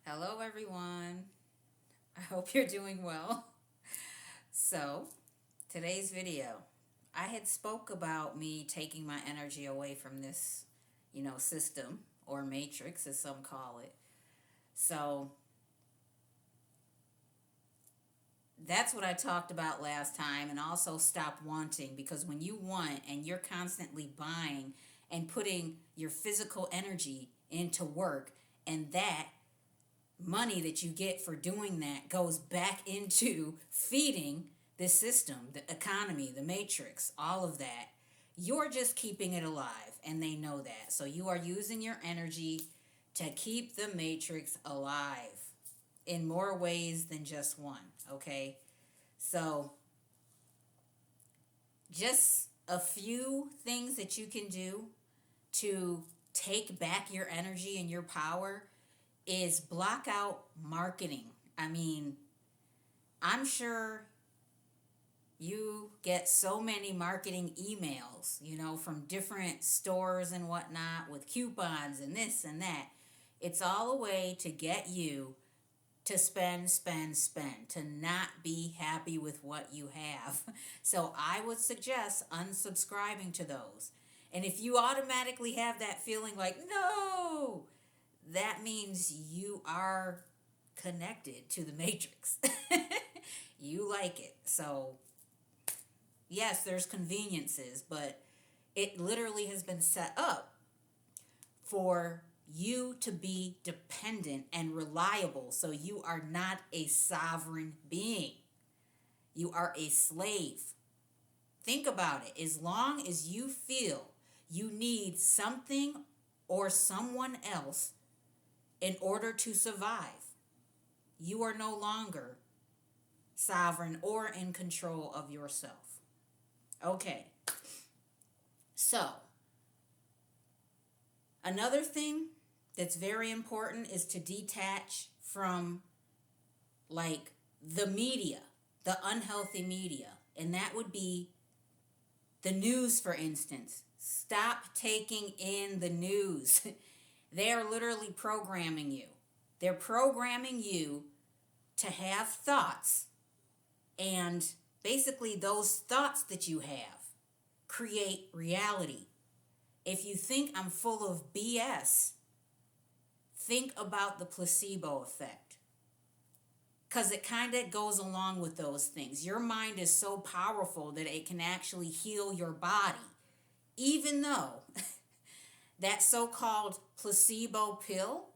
Hello, everyone. I hope you're doing well. So, today's video, I had spoke about me taking my energy away from this, system or matrix, as some call it. So, that's what I talked about last time, and also stop wanting, because when you want and you're constantly buying and putting your physical energy into work, and that money that you get for doing that goes back into feeding the system, the economy, the matrix, all of that. You're just keeping it alive, and they know that. So you are using your energy to keep the matrix alive in more ways than just one, okay? So, just a few things that you can do to take back your energy and your power is block out marketing. I mean, I'm sure you get so many marketing emails, from different stores and whatnot with coupons and this and that. It's all a way to get you to spend, spend, spend, to not be happy with what you have. So I would suggest unsubscribing to those. And if you automatically have that feeling like, no, that means you are connected to the matrix. You like it. So, yes, there's conveniences, but it literally has been set up for you to be dependent and reliable. So, you are not a sovereign being, you are a slave. Think about it. As long as you feel you need something or someone else in order to survive, you are no longer sovereign or in control of yourself. Okay, so another thing that's very important is to detach from, like, the media, the unhealthy media, and that would be the news, for instance. Stop taking in the news. They are literally programming you. They're programming you to have thoughts, and basically those thoughts that you have create reality. If you think I'm full of BS, think about the placebo effect, because it kind of goes along with those things. Your mind is so powerful that it can actually heal your body, even though that so-called placebo pill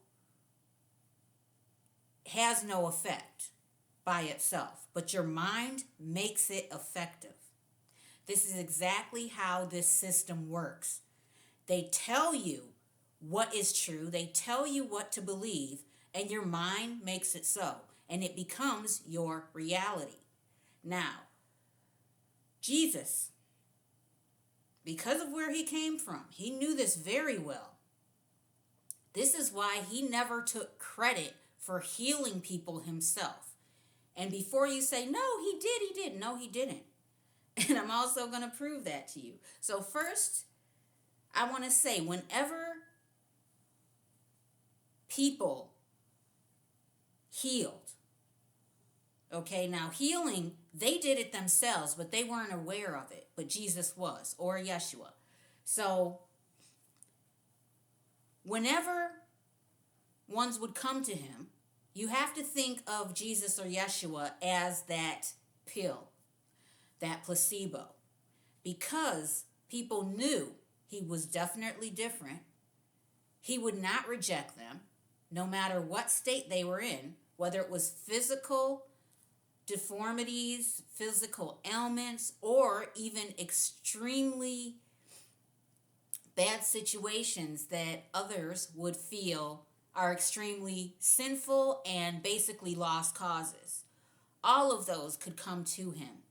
has no effect by itself, but your mind makes it effective. This is exactly how this system works. They tell you what is true, they tell you what to believe, and your mind makes it so, and it becomes your reality. Now, Jesus, because of where he came from, he knew this very well. This is why he never took credit for healing people himself. And before you say, no, he did. No, he didn't. And I'm also going to prove that to you. So first, I want to say, whenever people healed, okay, now healing, they did it themselves, but they weren't aware of it. But Jesus was, or Yeshua. So whenever ones would come to him, you have to think of Jesus or Yeshua as that pill, that placebo, because people knew he was definitely different. He would not reject them, no matter what state they were in, whether it was physical deformities, physical ailments, or even extremely bad situations that others would feel are extremely sinful and basically lost causes. All of those could come to him.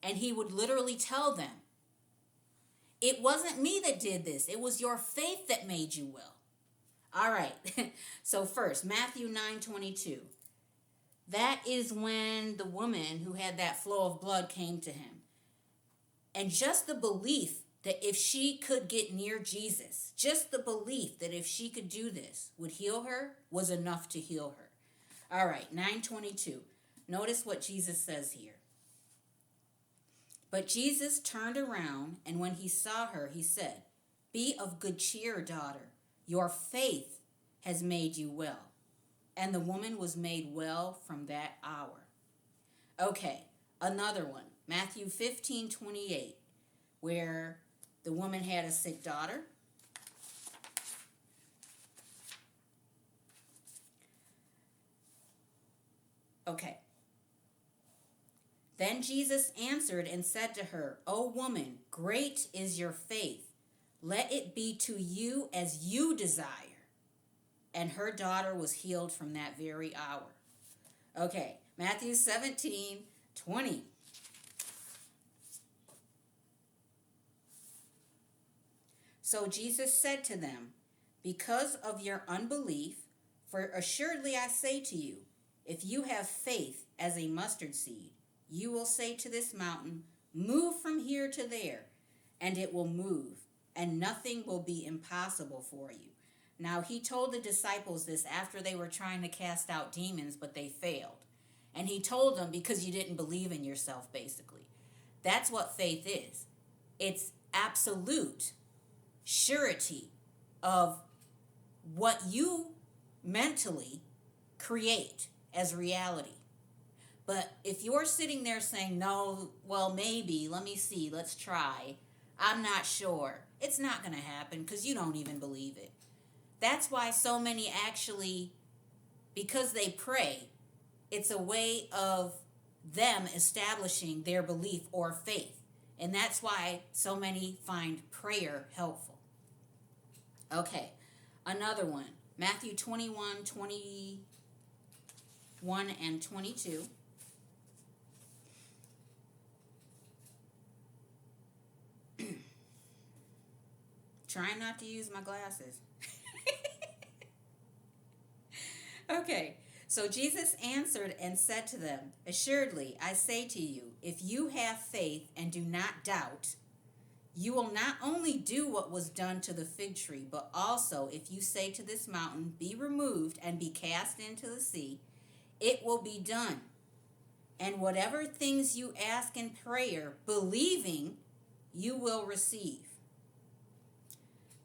And he would literally tell them, it wasn't me that did this. It was your faith that made you well. All right. So first, Matthew 9:22. That is when the woman who had that flow of blood came to him. And just the belief that if she could get near Jesus, just the belief that if she could do this would heal her, was enough to heal her. All right, 9:22. Notice what Jesus says here. But Jesus turned around, and when he saw her, he said, "Be of good cheer, daughter. Your faith has made you well." And the woman was made well from that hour. Okay, another one. Matthew 15:28, where the woman had a sick daughter. Okay. Then Jesus answered and said to her, "O woman, great is your faith. Let it be to you as you desire." And her daughter was healed from that very hour. Okay, Matthew 17:20. So Jesus said to them, "Because of your unbelief, for assuredly I say to you, if you have faith as a mustard seed, you will say to this mountain, 'Move from here to there,' and it will move, and nothing will be impossible for you." Now, he told the disciples this after they were trying to cast out demons, but they failed. And he told them because you didn't believe in yourself, basically. That's what faith is. It's absolute surety of what you mentally create as reality. But if you're sitting there saying, "No, well, maybe, let me see, let's try, I'm not sure," it's not going to happen because you don't even believe it. That's why so many actually, because they pray, it's a way of them establishing their belief or faith. And that's why so many find prayer helpful. Okay, another one. Matthew 21 and 22. Trying not to use my glasses. Okay, so Jesus answered and said to them, "Assuredly, I say to you, if you have faith and do not doubt, you will not only do what was done to the fig tree, but also if you say to this mountain, 'Be removed and be cast into the sea,' it will be done. And whatever things you ask in prayer, believing, you will receive."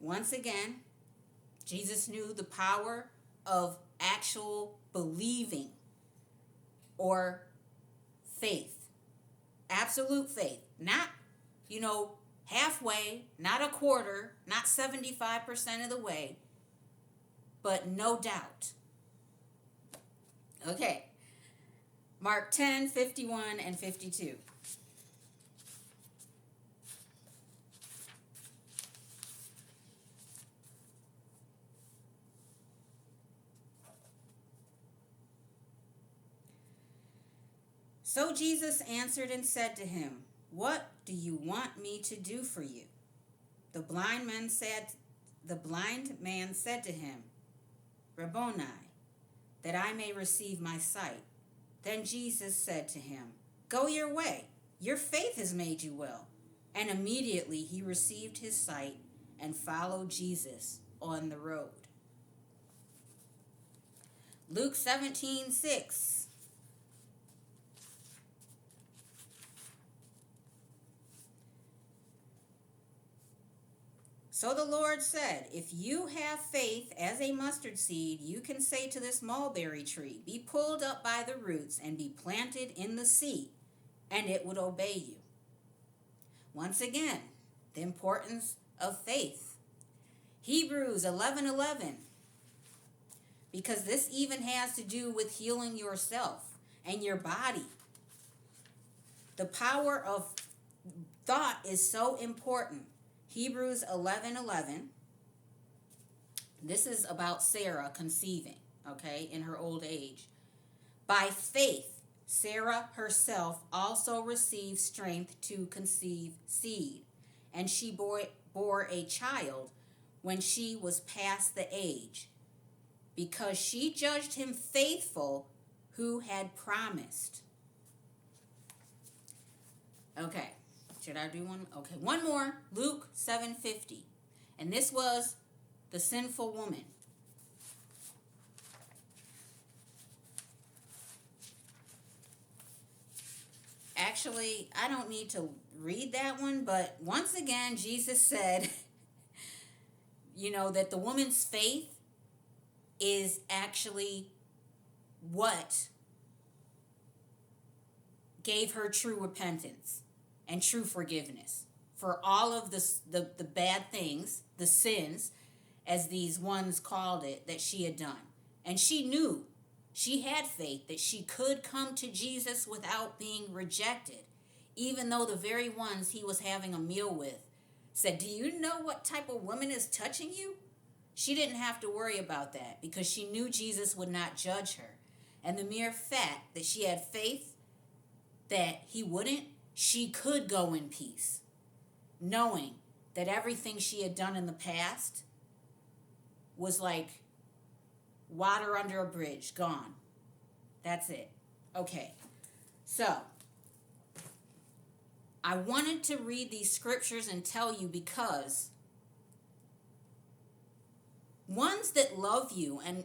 Once again, Jesus knew the power of actual believing or faith. Absolute faith. Not, halfway, not a quarter, not 75% of the way, but no doubt. Okay. Mark 10:51 and 52. So Jesus answered and said to him, "What do you want me to do for you?" The blind man said to him, "Rabboni, that I may receive my sight." Then Jesus said to him, "Go your way, your faith has made you well." And immediately he received his sight and followed Jesus on the road. Luke 17:6. So the Lord said, "If you have faith as a mustard seed, you can say to this mulberry tree, 'Be pulled up by the roots and be planted in the sea,' and it would obey you." Once again, the importance of faith. Hebrews 11:11. Because this even has to do with healing yourself and your body. The power of thought is so important. Hebrews 11:11. This is about Sarah conceiving, in her old age. By faith, Sarah herself also received strength to conceive seed, and she bore a child when she was past the age, because she judged him faithful who had promised. Okay. Should I do one? Okay, one more. Luke 7:50. And this was the sinful woman. actually, I don't need to read that one, but once again, Jesus said, that the woman's faith is actually what gave her true repentance and true forgiveness for all of the bad things, the sins, as these ones called it, that she had done. And she knew, she had faith that she could come to Jesus without being rejected, even though the very ones he was having a meal with said, "Do you know what type of woman is touching you?" She didn't have to worry about that because she knew Jesus would not judge her. And the mere fact that she had faith that he wouldn't, she could go in peace, knowing that everything she had done in the past was like water under a bridge, gone. That's it. Okay, so I wanted to read these scriptures and tell you because ones that love you and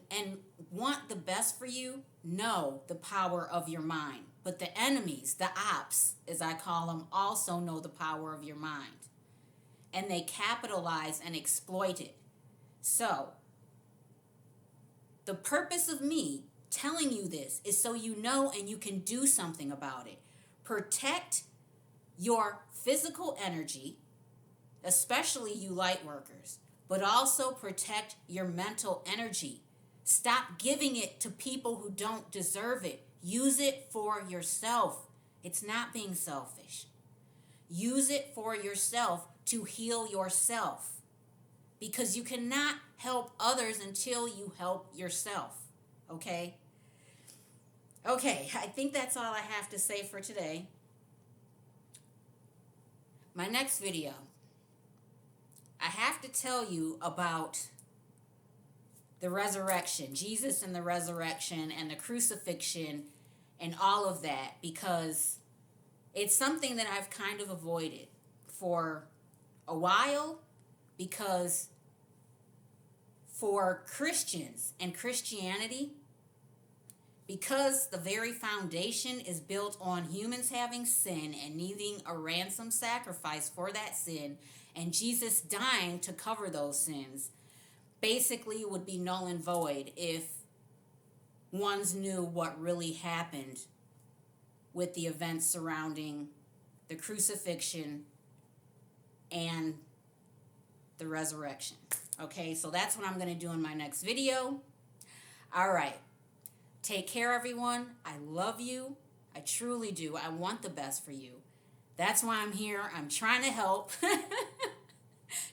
want the best for you know the power of your mind. But the enemies, the ops, as I call them, also know the power of your mind. And they capitalize and exploit it. So, the purpose of me telling you this is so you know and you can do something about it. Protect your physical energy, especially you light workers, but also protect your mental energy. Stop giving it to people who don't deserve it. Use it for yourself. It's not being selfish. Use it for yourself to heal yourself, because you cannot help others until you help yourself. Okay? Okay, I think that's all I have to say for today. My next video, I have to tell you about the resurrection, Jesus and the resurrection and the crucifixion and all of that, because it's something that I've kind of avoided for a while, because for Christians and Christianity, because the very foundation is built on humans having sin and needing a ransom sacrifice for that sin, and Jesus dying to cover those sins, basically would be null and void if ones knew what really happened with the events surrounding the crucifixion and the resurrection. Okay, so that's what I'm going to do in my next video. All right. Take care, everyone. I love you. I truly do. I want the best for you. That's why I'm here. I'm trying to help.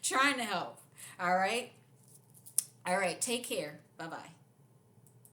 Trying to help. All right? All right. Take care. Bye-bye.